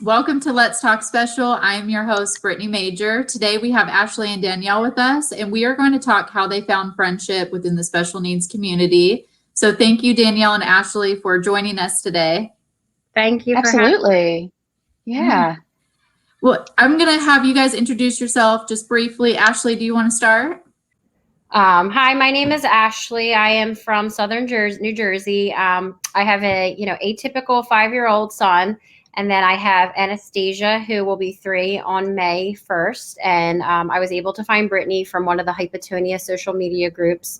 Welcome to Let's Talk Special. I am your host, Brittany Major. Today we have Ashley and Danielle with us, and we are going to talk how they found friendship within the special needs community. So thank you, Danielle and Ashley, for joining us today. Thank you for Absolutely. Yeah. Well, I'm going to have you guys introduce yourself just briefly. Ashley, do you want to start? Hi, my name is Ashley. I am from Southern New Jersey. I have a, atypical 5-year-old son, and then I have Anastasia, who will be 3 on May 1st. And I was able to find Brittany from one of the Hypotonia social media groups,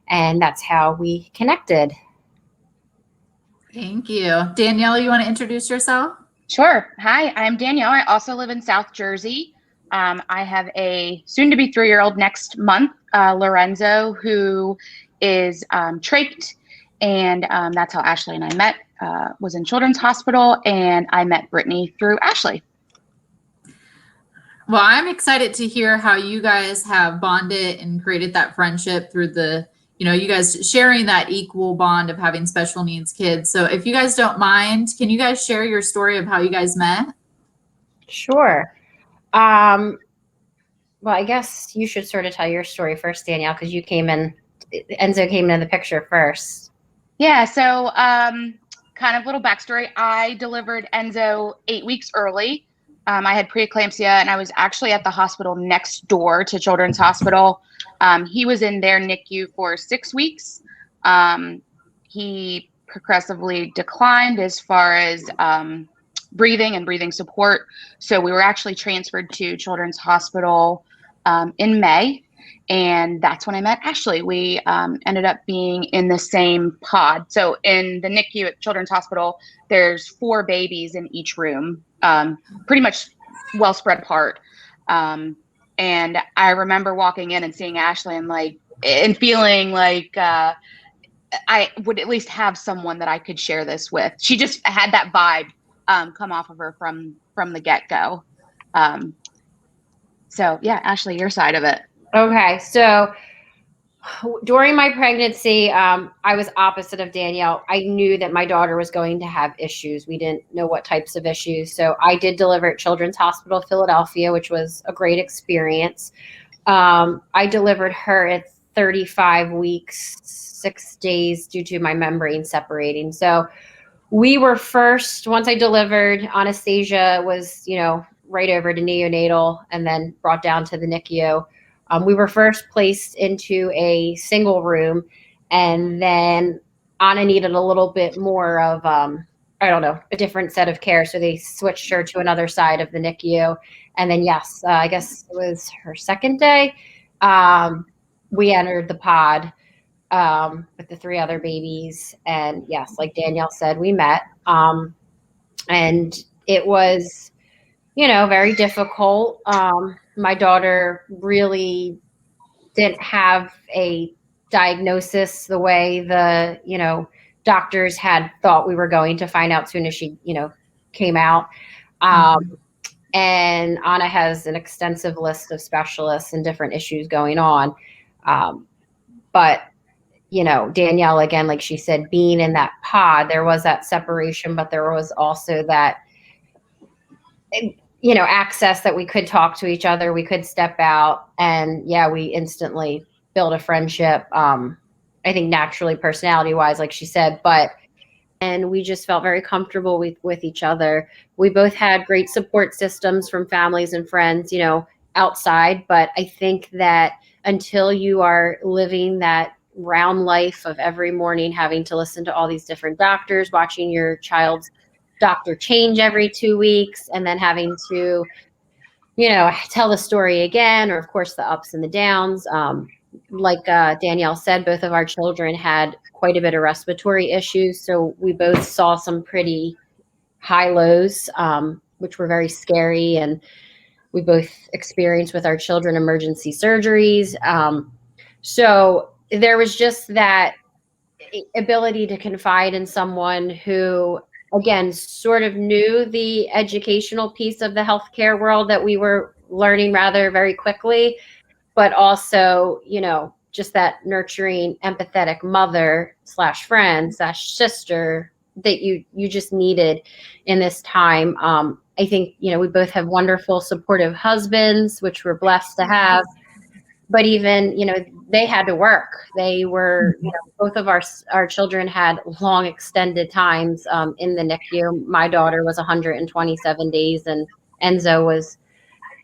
and that's how we connected. Thank you. Danielle, you want to introduce yourself? Sure. Hi, I'm Danielle. I also live in South Jersey. I have a soon-to-be 3-year-old next month, Lorenzo, who is trached, and that's how Ashley and I met. Was in Children's Hospital, and I met Brittany through Ashley. Well, I'm excited to hear how you guys have bonded and created that friendship through the, you guys sharing that equal bond of having special needs kids. So if you guys don't mind, can you guys share your story of how you guys met? Sure. Well, I guess you should sort of tell your story first, Danielle, because Enzo came into the picture first. Yeah, so kind of little backstory. I delivered Enzo 8 weeks early. I had preeclampsia, and I was actually at the hospital next door to Children's Hospital. He was in their NICU for 6 weeks. He progressively declined as far as breathing and breathing support. So we were actually transferred to Children's Hospital in May. And that's when I met Ashley. We ended up being in the same pod. So in the NICU at Children's Hospital, there's 4 babies in each room, pretty much well spread apart. And I remember walking in and seeing Ashley and feeling like I would at least have someone that I could share this with. She just had that vibe come off of her from the get-go. So yeah, Ashley, your side of it. Okay, so during my pregnancy, I was opposite of Danielle. I knew that my daughter was going to have issues. We didn't know what types of issues. So I did deliver at Children's Hospital Philadelphia, which was a great experience. I delivered her at 35 weeks, 6 days due to my membrane separating. So we were first, once I delivered, Anastasia was, right over to neonatal and then brought down to the NICU. We were first placed into a single room, and then Anna needed a little bit more of, a different set of care. So they switched her to another side of the NICU. And then, yes, I guess it was her second day. We entered the pod with the 3 other babies. And yes, like Danielle said, we met. And it was, very difficult. My daughter really didn't have a diagnosis the way the, doctors had thought we were going to find out soon as she, came out. And Anna has an extensive list of specialists and different issues going on. But, Danielle, again, like she said, being in that pod, there was that separation, but there was also that, access that we could talk to each other. We could step out, and yeah, we instantly built a friendship. I think naturally, personality wise, like she said, and we just felt very comfortable with each other. We both had great support systems from families and friends, outside. But I think that until you are living that round life of every morning, having to listen to all these different doctors, watching your child's doctor change every 2 weeks, and then having to, tell the story again, or of course the ups and the downs. Like Danielle said, both of our children had quite a bit of respiratory issues. So we both saw some pretty high lows, which were very scary. And we both experienced with our children emergency surgeries. So there was just that ability to confide in someone who, again, sort of knew the educational piece of the healthcare world that we were learning rather very quickly, but also, just that nurturing, empathetic mother / friend / sister that you just needed in this time. I think, we both have wonderful, supportive husbands, which we're blessed to have. But even, they had to work. They were, both of our children had long extended times in the NICU. My daughter was 127 days and Enzo was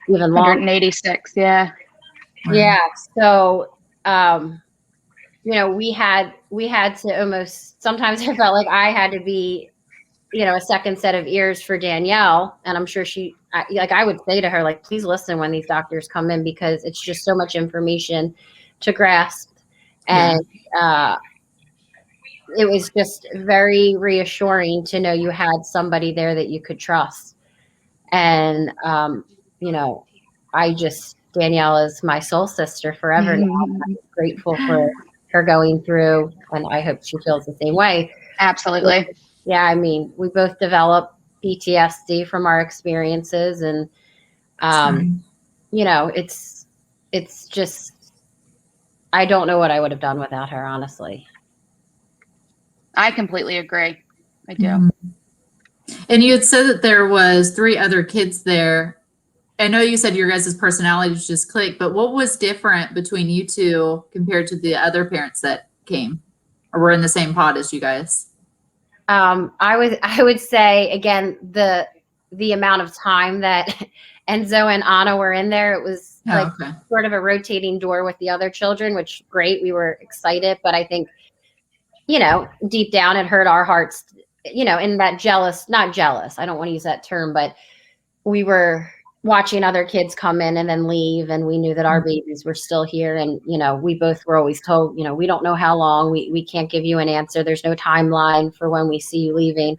even longer. 186. Yeah. Yeah. So, we had to almost, sometimes I felt like I had to be, a second set of ears for Danielle. And I'm sure I would say to her, like, please listen when these doctors come in, because it's just so much information to grasp. And it was just very reassuring to know you had somebody there that you could trust. And, Danielle is my soul sister forever now. I'm grateful for her going through, and I hope she feels the same way. Absolutely. Yeah, I mean, we both developed PTSD from our experiences, and it's just, I don't know what I would have done without her, honestly. I completely agree. I do. Mm-hmm. And you had said that there was 3 other kids there. I know you said your guys' personalities just clicked, but what was different between you two compared to the other parents that came or were in the same pod as you guys? I would say, again, the amount of time that Enzo and Anna were in there, it was sort of a rotating door with the other children, which great. We were excited, but I think, deep down it hurt our hearts, in that not jealous. I don't want to use that term, but we were watching other kids come in and then leave, and we knew that our babies were still here. And, we both were always told, we don't know how long, we can't give you an answer. There's no timeline for when we see you leaving.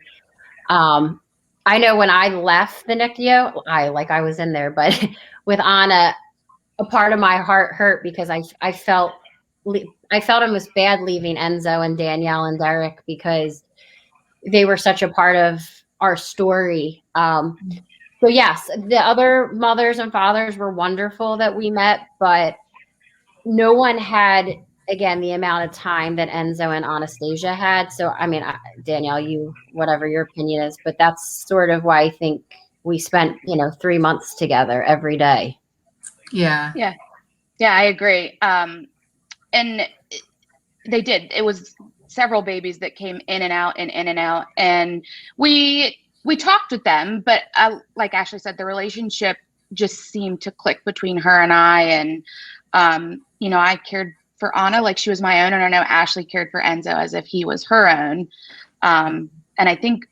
I know when I left the NICU, I was in there, but with Anna, a part of my heart hurt because I felt almost bad leaving Enzo and Danielle and Derek, because they were such a part of our story. So yes, the other mothers and fathers were wonderful that we met, but no one had, again, the amount of time that Enzo and Anastasia had. So, I mean, Danielle, whatever your opinion is, but that's sort of why I think we spent, 3 months together every day. Yeah. Yeah. Yeah, I agree. And they did. It was several babies that came in and out and in and out. And we talked with them, but like Ashley said, the relationship just seemed to click between her and I. And, I cared for Anna like she was my own. And I know Ashley cared for Enzo as if he was her own. And I think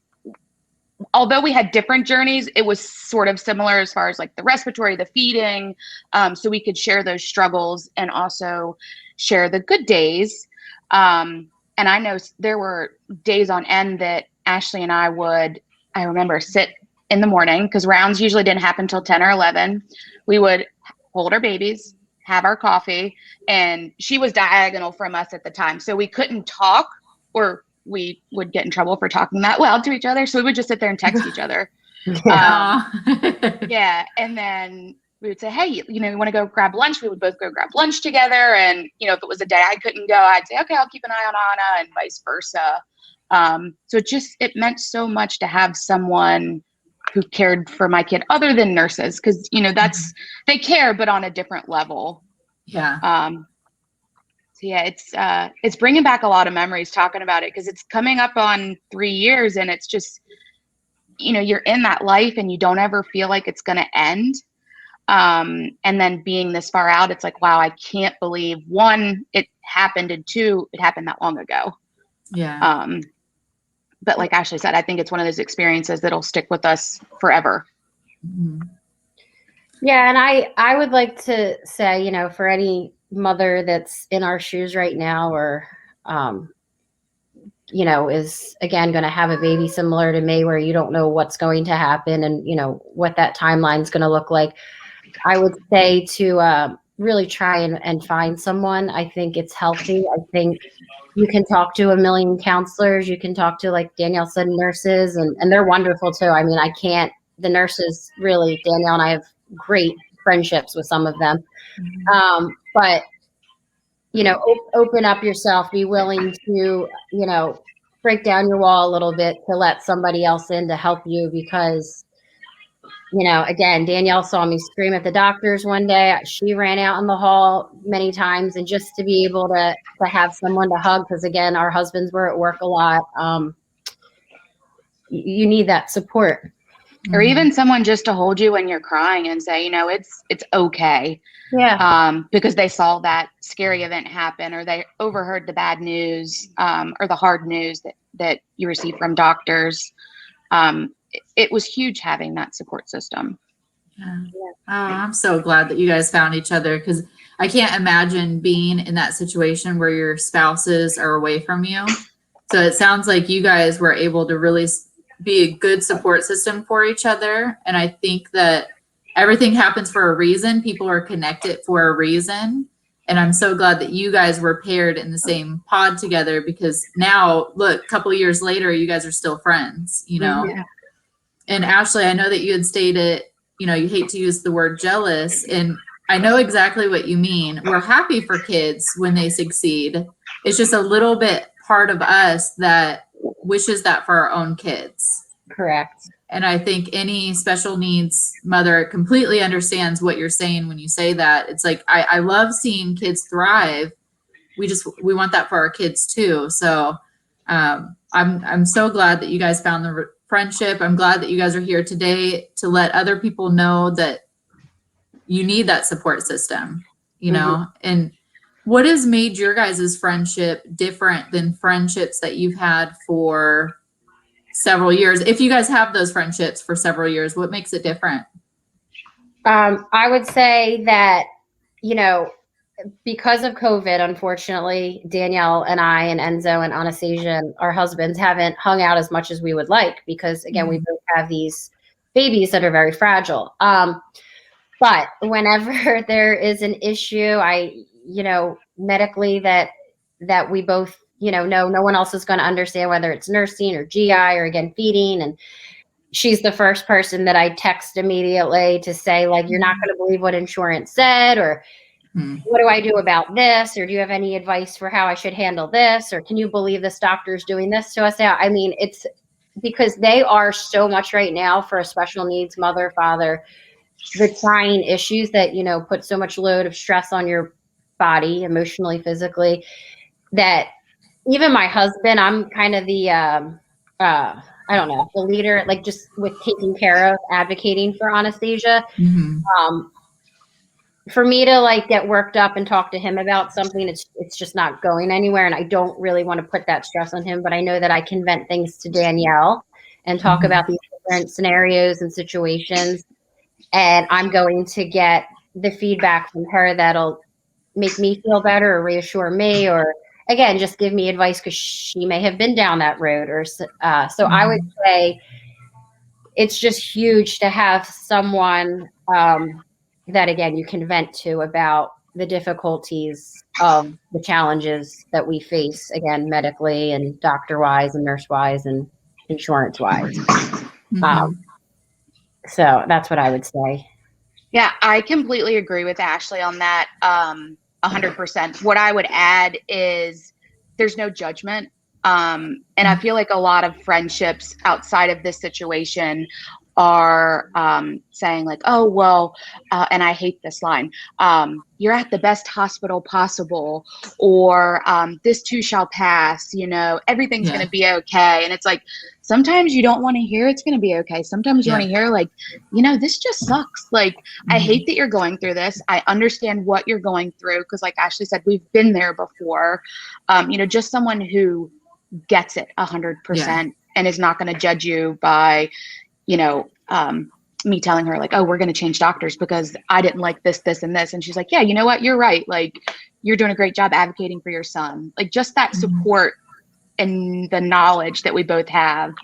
although we had different journeys, it was sort of similar as far as like the respiratory, the feeding. So we could share those struggles and also share the good days. And I know there were days on end that Ashley and I remember sit in the morning, because rounds usually didn't happen until 10 or 11. We would hold our babies, have our coffee, and she was diagonal from us at the time. So we couldn't talk, or we would get in trouble for talking that loud to each other. So we would just sit there and text each other. Yeah. And then we would say, hey, you want to go grab lunch? We would both go grab lunch together. And, if it was a day I couldn't go, I'd say, okay, I'll keep an eye on Anna, and vice versa. So it meant so much to have someone who cared for my kid other than nurses. Because, they care, but on a different level. Yeah. So yeah, it's bringing back a lot of memories talking about it, because it's coming up on 3 years, and it's just, you're in that life and you don't ever feel like it's going to end. And then being this far out, it's like, wow, I can't believe, 1, it happened, and 2, it happened that long ago. Yeah. But like Ashley said, I think it's one of those experiences that'll stick with us forever. Mm-hmm. Yeah. And I would like to say, for any mother that's in our shoes right now, or, is again going to have a baby similar to me, where you don't know what's going to happen and, what that timeline is going to look like, I would say to really try and find someone. I think it's healthy. I think you can talk to a million counselors. You can talk to, like Danielle said, nurses, and they're wonderful too. I mean, the nurses really, Danielle and I have great friendships with some of them. But, open up yourself, be willing to, break down your wall a little bit to let somebody else in to help you, because Again, Danielle saw me scream at the doctors one day. She ran out in the hall many times, and just to be able to have someone to hug, because again, our husbands were at work a lot. You need that support. Or even someone just to hold you when you're crying and say, it's okay. Yeah. Because they saw that scary event happen, or they overheard the bad news, or the hard news that you received from doctors. It was huge having that support system. Yeah. Oh, I'm so glad that you guys found each other, because I can't imagine being in that situation where your spouses are away from you. So it sounds like you guys were able to really be a good support system for each other. And I think that everything happens for a reason. People are connected for a reason. And I'm so glad that you guys were paired in the same pod together, because now, look, a couple of years later, you guys are still friends, Yeah. And Ashley, I know that you had stated, you hate to use the word jealous, and I know exactly what you mean. We're happy for kids when they succeed. It's just a little bit part of us that wishes that for our own kids. Correct. And I think any special needs mother completely understands what you're saying when you say that. It's like, I love seeing kids thrive. We want that for our kids too. So I'm so glad that you guys found the friendship. I'm glad that you guys are here today to let other people know that you need that support system, and what has made your guys' friendship different than friendships that you've had for several years? If you guys have those friendships for several years, what makes it different? I would say that, because of COVID, unfortunately, Danielle and I and Enzo and Anastasia and our husbands haven't hung out as much as we would like, because again, we both have these babies that are very fragile. But whenever there is an issue, medically that we both, know no one else is going to understand, whether it's nursing or GI or again, feeding. And she's the first person that I text immediately to say, like, you're not going to believe what insurance said, or what do I do about this? Or do you have any advice for how I should handle this? Or can you believe this doctor's doing this to us now? I mean, it's because they are so much right now for a special needs mother, father, the trying issues that, put so much load of stress on your body, emotionally, physically, that even my husband, I'm kind of the, I don't know, the leader, like just with taking care of, advocating for Anastasia. For me to like get worked up and talk to him about something, it's just not going anywhere. And I don't really want to put that stress on him, but I know that I can vent things to Danielle and talk about these different scenarios and situations. And I'm going to get the feedback from her that'll make me feel better or reassure me, or again, just give me advice because she may have been down that road. Or so I would say it's just huge to have someone that, again, you can vent to about the difficulties of the challenges that we face, again, medically and doctor-wise and nurse-wise and insurance-wise. So that's what I would say. Yeah, I completely agree with Ashley on that. 100%. What I would add is there's no judgment. And I feel like a lot of friendships outside of this situation are saying like, oh, well, and I hate this line, you're at the best hospital possible, or this too shall pass, everything's going to be okay. And it's like, sometimes you don't want to hear it's going to be okay. Sometimes you want to hear like, this just sucks. Like, I hate that you're going through this. I understand what you're going through. Cause like Ashley said, we've been there before. Just someone who gets it 100% and is not going to judge you by, me telling her like, oh, we're going to change doctors because I didn't like this, this, and this. And she's like, yeah, you know what? You're right. Like, you're doing a great job advocating for your son. Like, just that support and the knowledge that we both have,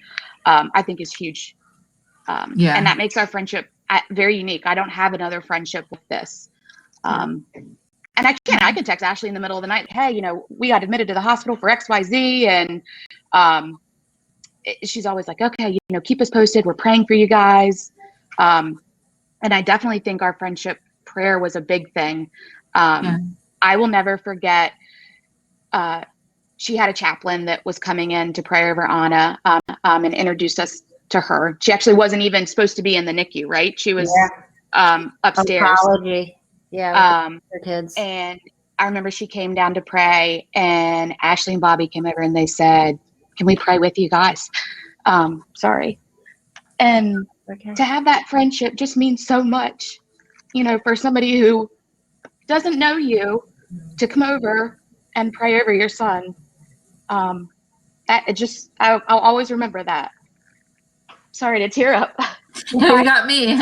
I think is huge. And that makes our friendship very unique. I don't have another friendship with this. And I can text Ashley in the middle of the night, hey, we got admitted to the hospital for XYZ. And she's always like, okay, keep us posted. We're praying for you guys. And I definitely think our friendship prayer was a big thing. I will never forget, she had a chaplain that was coming in to pray over Anna and introduced us to her. She actually wasn't even supposed to be in the NICU, right? She was upstairs. Oncology. Yeah. With her kids. And I remember she came down to pray, and Ashley and Bobby came over and they said, "Can we pray with you guys?" Sorry. And to have that friendship just means so much, you know, for somebody who doesn't know you to come over and pray over your son. That it just, I'll always remember that. Sorry to tear up. You got me.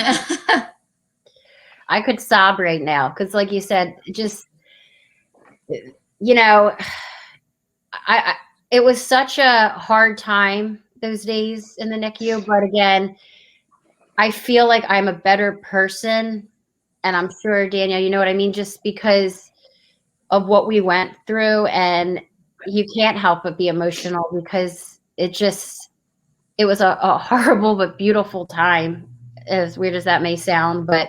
I could sob right now because, like you said, just, you know, it was such a hard time those days in the NICU. But again, I feel like I'm a better person, and I'm sure, Danielle, you know what I mean, just because of what we went through. And you can't help but be emotional because it was a horrible but beautiful time, as weird as that may sound. But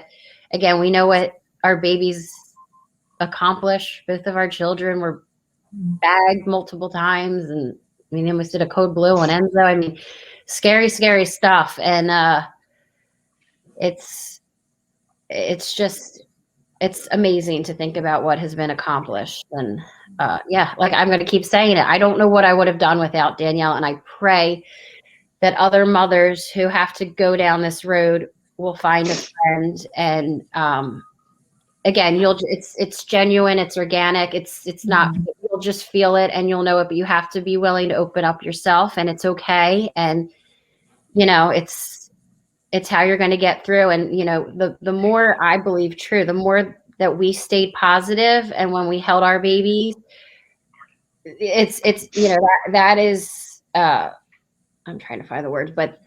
again, we know what our babies accomplish. Both of our children were bagged multiple times, and I mean, they almost did a code blue on Enzo. I mean, scary, scary stuff. And it's amazing to think about what has been accomplished. And yeah, like I'm going to keep saying it. I don't know what I would have done without Danielle. And I pray that other mothers who have to go down this road will find a friend. And again, it's genuine, it's organic, it's not, you'll just feel it and you'll know it, but you have to be willing to open up yourself, and it's okay. And, you know, it's how you're going to get through. And, you know, the more I believe true, the more that we stayed positive, and when we held our babies, it's, you know, that is, I'm trying to find the words, but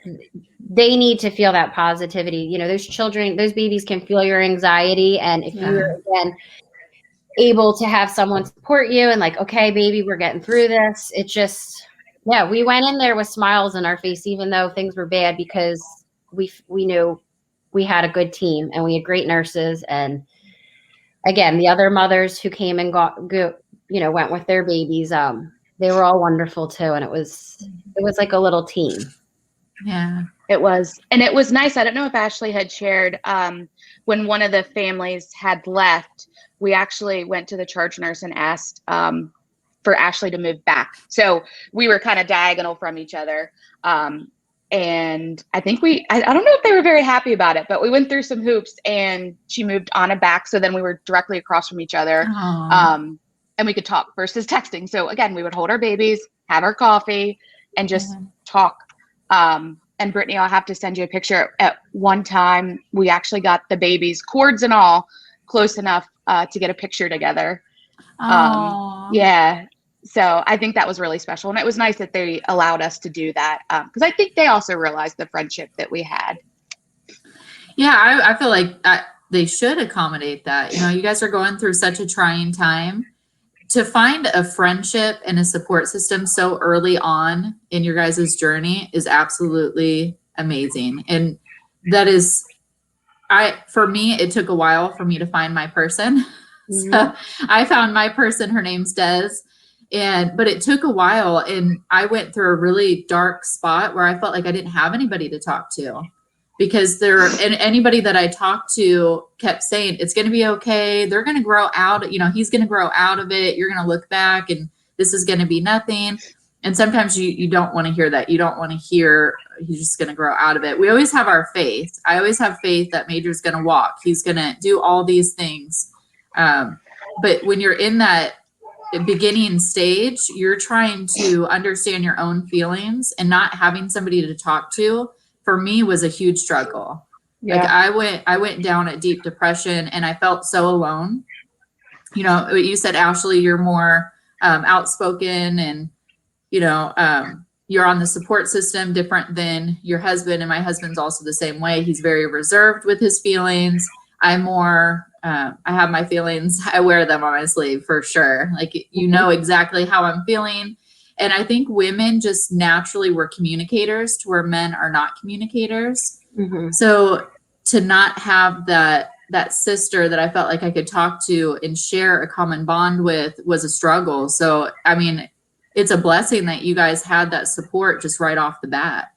they need to feel that positivity. You know, those children, those babies can feel your anxiety. And if you're, again, able to have someone support you and like, okay, baby, we're getting through this. It just, yeah, we went in there with smiles on our face, even though things were bad, because we knew we had a good team and we had great nurses. And again, the other mothers who came and went with their babies, they were all wonderful too. And it was like a little team. Yeah, it was. And it was nice. I don't know if Ashley had shared, when one of the families had left, we actually went to the charge nurse and asked for Ashley to move back. So we were kind of diagonal from each other. And I think I don't know if they were very happy about it, but we went through some hoops and she moved Anna back. So then we were directly across from each other. And we could talk versus texting. So again, we would hold our babies, have our coffee, and just talk. And Brittany, I'll have to send you a picture. At one time, we actually got the babies, cords and all, close enough to get a picture together. Yeah. So I think that was really special. And it was nice that they allowed us to do that, because I think they also realized the friendship that we had. Yeah, I feel like they should accommodate that. You know, you guys are going through such a trying time. To find a friendship and a support system so early on in your guys' journey is absolutely amazing. And that is, for me, it took a while for me to find my person. So I found my person, her name's Des. But it took a while, and I went through a really dark spot where I felt like I didn't have anybody to talk to, because anybody that I talked to kept saying, it's going to be okay. They're going to grow out. You know, he's going to grow out of it. You're going to look back and this is going to be nothing. And sometimes you don't want to hear that. You don't want to hear he's just going to grow out of it. We always have our faith. I always have faith that Major's going to walk. He's going to do all these things. But when you're in that beginning stage, you're trying to understand your own feelings, and not having somebody to talk to, for me, was a huge struggle. Yeah. Like I went down a deep depression, and I felt so alone. You know, you said, Ashley, you're more outspoken, and, you know, you're on the support system different than your husband. And my husband's also the same way. He's very reserved with his feelings. I'm more, I have my feelings. I wear them on my sleeve for sure. Like, you know exactly how I'm feeling. And I think women just naturally were communicators to where men are not communicators. So to not have that sister that I felt like I could talk to and share a common bond with was a struggle. So, I mean, it's a blessing that you guys had that support just right off the bat.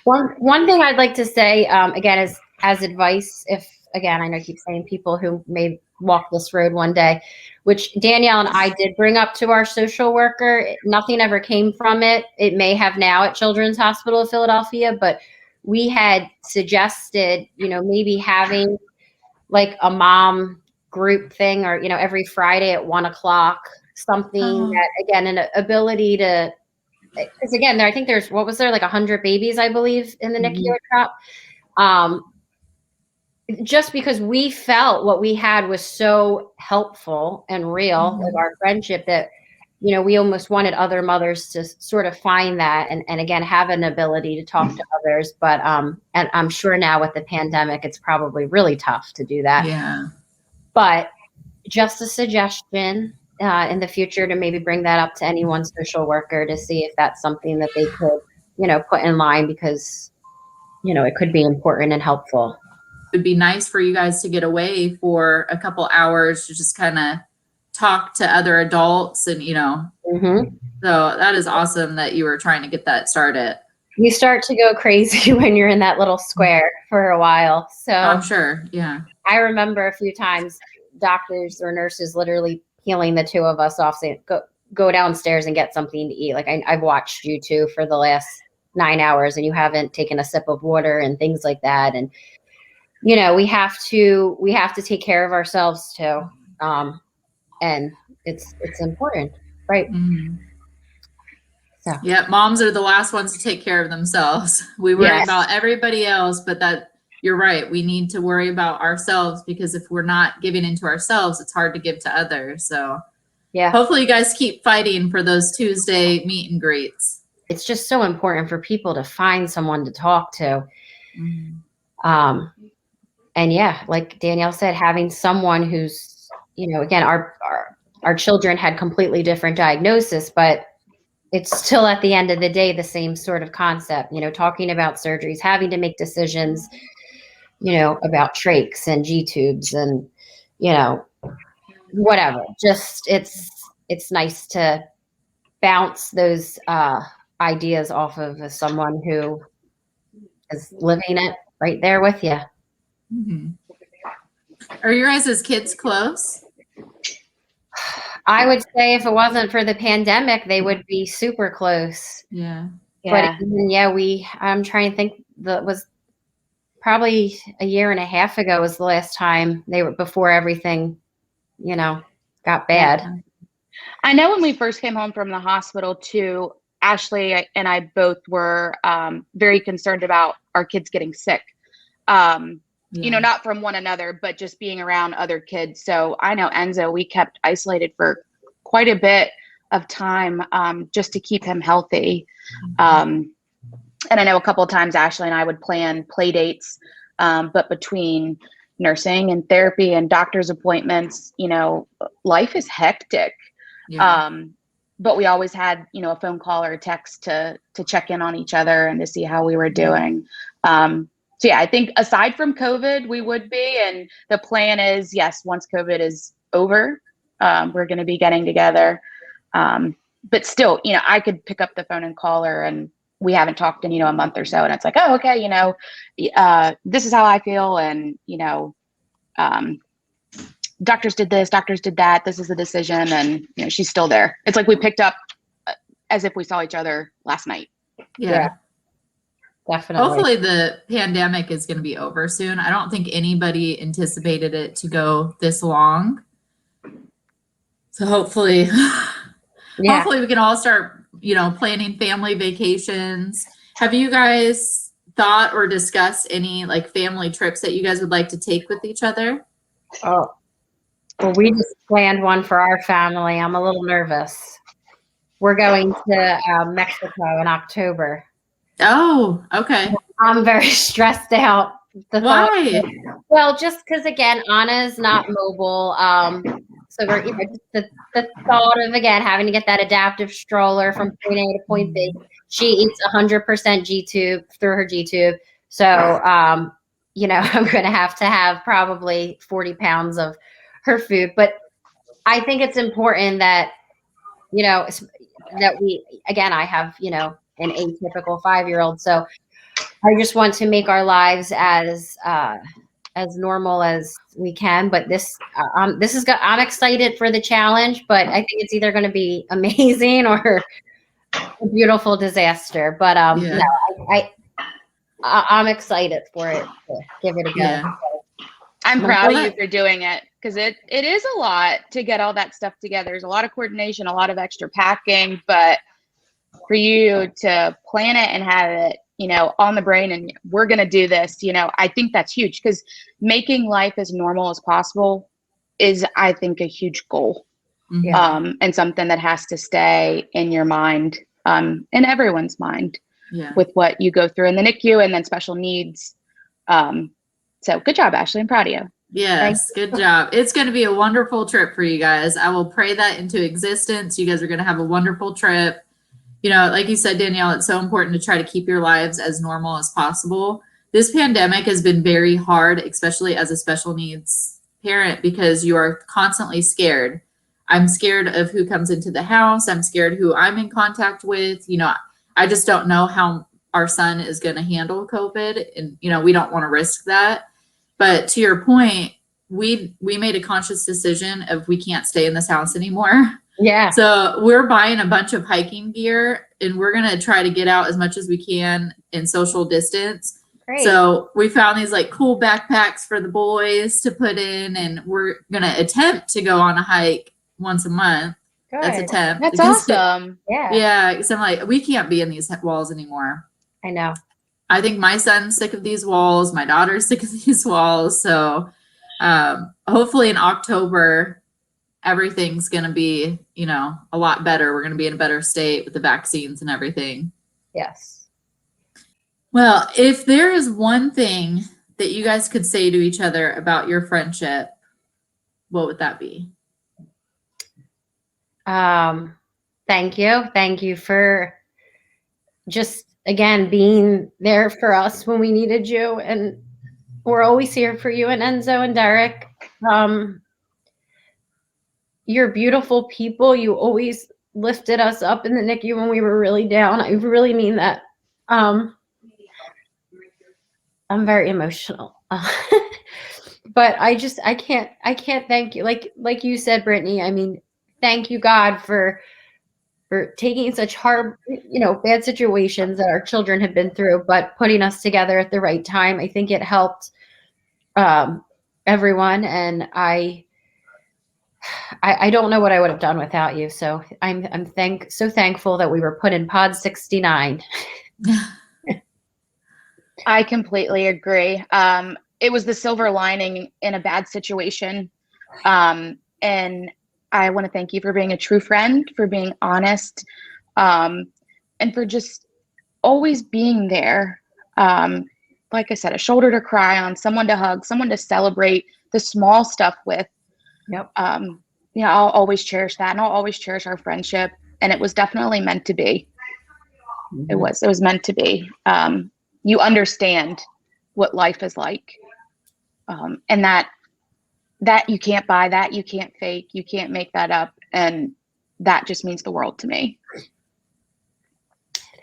One thing I'd like to say, again, is as advice, if, again, I know I keep saying people who may walk this road one day, which Danielle and I did bring up to our social worker. Nothing ever came from it. It may have now at Children's Hospital of Philadelphia, but we had suggested, maybe having like a mom group thing, or, every Friday at 1:00, something that, again, an ability to, because again, I think there's, what was there, like 100 babies, I believe, in the NICU at just because we felt what we had was so helpful and real, like our friendship, that, we almost wanted other mothers to sort of find that and again, have an ability to talk to others. But, and I'm sure now with the pandemic, it's probably really tough to do that. Yeah. But just a suggestion in the future to maybe bring that up to any social worker to see if that's something that they could, put in line, because, it could be important and helpful. It'd be nice for you guys to get away for a couple hours to just kind of talk to other adults and, so that is awesome that you were trying to get that started. You start to go crazy when you're in that little square for a while. So I'm sure. Yeah. I remember a few times doctors or nurses literally peeling the two of us off, saying, go downstairs and get something to eat. Like I've watched you two for the last 9 hours and you haven't taken a sip of water and things like that. And, we have to take care of ourselves too. And it's important, right? Mm-hmm. So. Yeah. Moms are the last ones to take care of themselves. We worry about everybody else, but that you're right. We need to worry about ourselves, because if we're not giving into ourselves, it's hard to give to others. So hopefully you guys keep fighting for those Tuesday meet and greets. It's just so important for people to find someone to talk to. And like Danielle said, having someone who's, again, our children had completely different diagnosis, but it's still at the end of the day, the same sort of concept, talking about surgeries, having to make decisions, about trachs and G-tubes and, whatever. Just, it's nice to bounce those ideas off of someone who is living it right there with you. Are your guys' kids close? I would say if it wasn't for the pandemic, they would be super close. Yeah. But I'm trying to think, that was probably a year and a half ago was the last time they were, before everything, got bad. I know when we first came home from the hospital too, Ashley and I both were very concerned about our kids getting sick. Not from one another, but just being around other kids. So I know Enzo, we kept isolated for quite a bit of time just to keep him healthy. And I know a couple of times Ashley and I would plan play dates, but between nursing and therapy and doctor's appointments, life is hectic. But we always had, a phone call or a text to check in on each other and to see how we were doing. So I think aside from COVID, we would be, and the plan is, yes, once COVID is over, we're going to be getting together. But still, I could pick up the phone and call her, and we haven't talked in, a month or so. And it's like, oh, okay, this is how I feel. And, doctors did this, doctors did that. This is the decision. And, she's still there. It's like we picked up as if we saw each other last night. Yeah. Definitely. Hopefully the pandemic is going to be over soon. I don't think anybody anticipated it to go this long. So hopefully we can all start, planning family vacations. Have you guys thought or discussed any like family trips that you guys would like to take with each other? Oh, well, we just planned one for our family. I'm a little nervous. We're going to Mexico in October. Oh, okay. I'm very stressed out. Why? Well, just because, again, Anna is not mobile. So we're, just the thought of, again, having to get that adaptive stroller from point A to point B. She eats 100% G-tube through her G-tube. So, I'm going to have probably 40 pounds of her food. But I think it's important that, that we, again, I have, an atypical 5-year-old. So I just want to make our lives as normal as we can. But this is I'm excited for the challenge, but I think it's either going to be amazing or a beautiful disaster. But Yeah. no, I'm excited for it to give it a go. Yeah. I'm proud of Well, you for doing it, because it is a lot to get all that stuff together. There's a lot of coordination, a lot of extra packing, but for you to plan it and have it, on the brain, and we're going to do this, I think that's huge, because making life as normal as possible is, I think, a huge goal. Yeah. And something that has to stay in your mind, in everyone's mind, Yeah. with what you go through in the NICU and then special needs. So good job, Ashley. I'm proud of you. Yes, good job. It's going to be a wonderful trip for you guys. I will pray that into existence. You guys are going to have a wonderful trip. Like you said, Danielle, it's so important to try to keep your lives as normal as possible. This pandemic has been very hard, especially as a special needs parent, because you are constantly scared. I'm scared of who comes into the house. I'm scared who I'm in contact with. I just don't know how our son is going to handle COVID, and, we don't want to risk that. But to your point, we made a conscious decision of we can't stay in this house anymore. Yeah. So we're buying a bunch of hiking gear, and we're going to try to get out as much as we can in social distance. Great. So we found these like cool backpacks for the boys to put in, and we're going to attempt to go on a hike once a month. Good. That's attempt. That's awesome. Yeah. Yeah. So I'm like, we can't be in these walls anymore. I know. I think my son's sick of these walls. My daughter's sick of these walls. So hopefully in October, everything's going to be, a lot better. We're going to be in a better state with the vaccines and everything. Yes. Well, if there is one thing that you guys could say to each other about your friendship, what would that be? Thank you. Thank you for just, again, being there for us when we needed you. And we're always here for you and Enzo and Derek. You're beautiful people. You always lifted us up in the NICU when we were really down. I really mean that. I'm very emotional. But I can't thank you. Like you said, Brittany, I mean, thank you, God, for taking such hard, bad situations that our children have been through, but putting us together at the right time. I think it helped everyone. And I don't know what I would have done without you. So I'm so thankful that we were put in pod 69. I completely agree. It was the silver lining in a bad situation. And I want to thank you for being a true friend, for being honest, and for just always being there. Like I said, a shoulder to cry on, someone to hug, someone to celebrate the small stuff with. Yep. I'll always cherish that, and I'll always cherish our friendship. And it was definitely meant to be. Mm-hmm. It was meant to be. You understand what life is like, and that you can't buy, that you can't fake, you can't make that up, and that just means the world to me.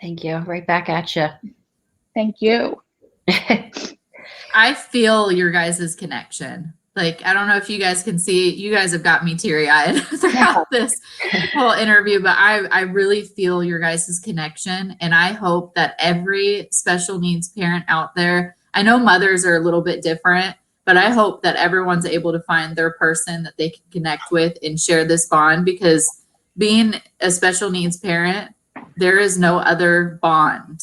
Thank you. Right back at you. Thank you. I feel your guys' connection. Like, I don't know if you guys can see, you guys have got me teary-eyed throughout this whole interview, but I really feel your guys' connection. And I hope that every special needs parent out there, I know mothers are a little bit different, but I hope that everyone's able to find their person that they can connect with and share this bond, because being a special needs parent, there is no other bond.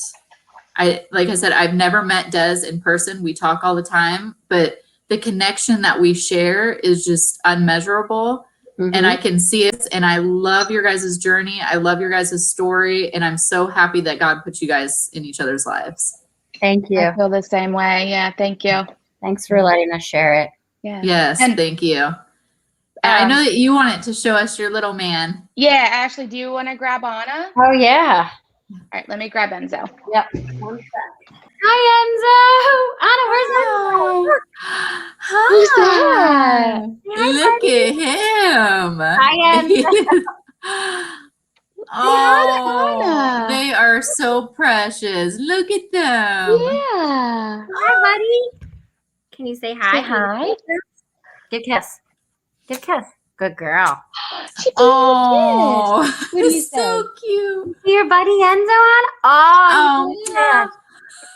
Like I said, I've never met Des in person. We talk all the time, but the connection that we share is just unmeasurable. Mm-hmm. And I can see it. And I love your guys' journey. I love your guys' story. And I'm so happy that God put you guys in each other's lives. Thank you. I feel the same way. Yeah. Thank you. Thanks for letting us share it. Yeah. Yes. And thank you. I know that you wanted to show us your little man. Yeah. Ashley, do you want to grab Anna? Oh, yeah. All right. Let me grab Enzo. Yep. Hi, Enzo. Anna, where's Enzo? Hi. Hi, look at him. Hi, Enzo. Oh, they are so precious. Look at them. Yeah. Hi, buddy. Can you say hi? Say hi. Give a kiss. Give a kiss. Good girl. She gave Oh, you a kiss. What do you say? so cute. See your buddy Enzo on? Oh, you mwah.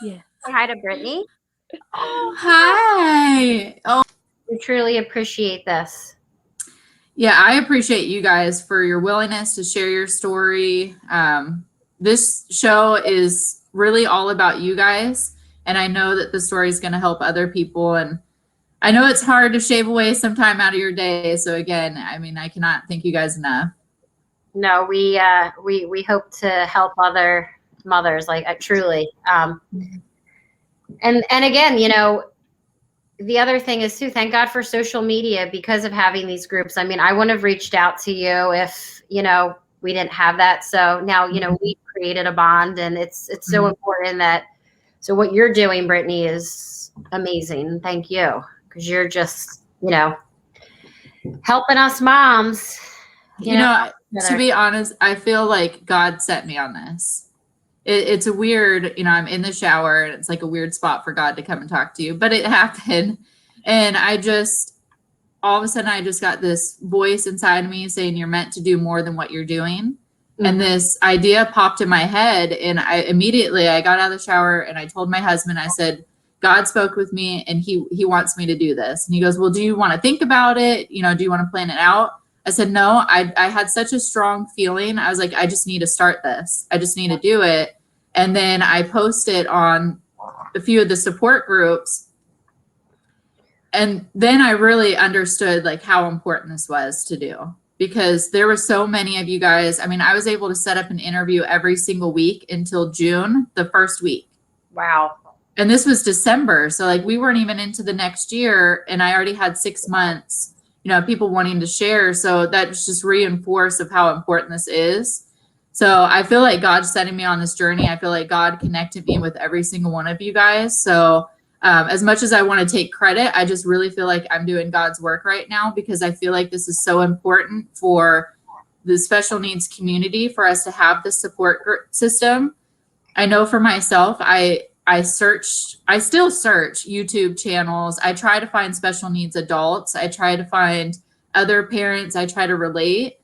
Yeah. say hi to Brittany. Oh, hi. Oh, We truly appreciate this. yeah, I appreciate you guys for your willingness to share your story. This show is really all about you guys, and I know that the story is going to help other people. And I know it's hard to shave away some time out of your day. So again, I mean, I cannot thank you guys enough. No, we hope to help other mothers, like truly. And again, you know, the other thing is too, thank God for social media because of having these groups. I mean, I wouldn't have reached out to you if, you know, we didn't have that. So now, you know, we created a bond, and it's so important that, so what you're doing, Brittany, is amazing. Thank you. Because you're just, you know, helping us moms. You know, to be honest, I feel like God set me on this. It's a weird, you know, I'm in the shower and it's like a weird spot for God to come and talk to you, but it happened. And I just, all of a sudden, I just got this voice inside me saying, you're meant to do more than what you're doing. Mm-hmm. And this idea popped in my head. And I got out of the shower and I told my husband, I said, God spoke with me and he wants me to do this. And he goes, well, do you want to think about it? You know, do you want to plan it out? I said, no, I had such a strong feeling. I was like, I just need to start this. I just need to do it. And then I posted on a few of the support groups. And then I really understood like how important this was to do, because there were so many of you guys. I mean, I was able to set up an interview every single week until June, the first week. Wow. And this was December. So like we weren't even into the next year. And I already had 6 months, you know, people wanting to share. So that just reinforced of how important this is. So I feel like God's setting me on this journey. I feel like God connected me with every single one of you guys. So as much as I want to take credit, I just really feel like I'm doing God's work right now, because I feel like this is so important for the special needs community, for us to have this support system. I know for myself, I still search YouTube channels. I try to find special needs adults. I try to find other parents. I try to relate.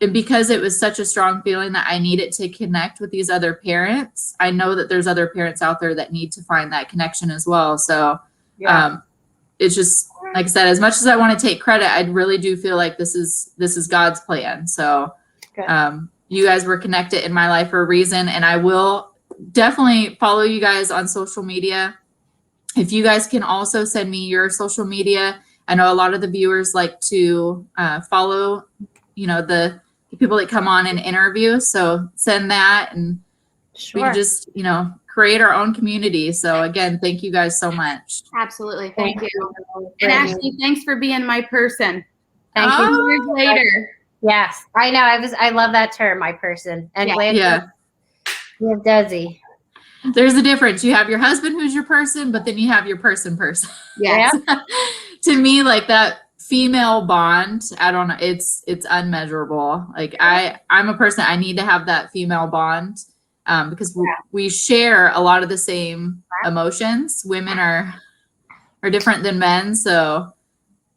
And because it was such a strong feeling that I needed to connect with these other parents, I know that there's other parents out there that need to find that connection as well. So it's just, like I said, as much as I want to take credit, I really do feel like this is God's plan. So you guys were connected in my life for a reason, and I will definitely follow you guys on social media. If you guys can also send me your social media. I know a lot of the viewers like to follow, you know, the people that come on and interview. So send that, and we can just, you know, create our own community. So again, thank you guys so much. Absolutely. Thank you. And Ashley, thanks for being my person. Thank you. Years later. Yes, I know. I love that term, my person. And glad you have Desi. There's a difference. You have your husband who's your person, but then you have your person. Yes. To me, like that female bond, I don't know, it's unmeasurable. Like I'm a person, I need to have that female bond because we share a lot of the same emotions. Women are different than men. So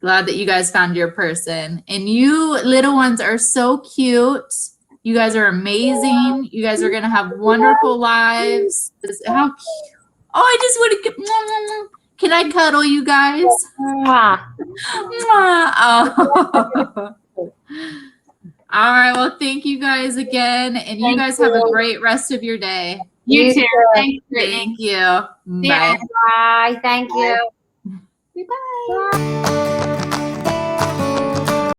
glad that you guys found your person. And you little ones are so cute. You guys are amazing. You guys are going to have wonderful lives. How cute. Oh, I just want to get, can I cuddle you guys? Mwah. Oh. All right. Well, thank you guys again. And you guys have a great rest of your day. You too. Thanks, Brittany. Thank you. Bye. Bye. Thank you. Bye.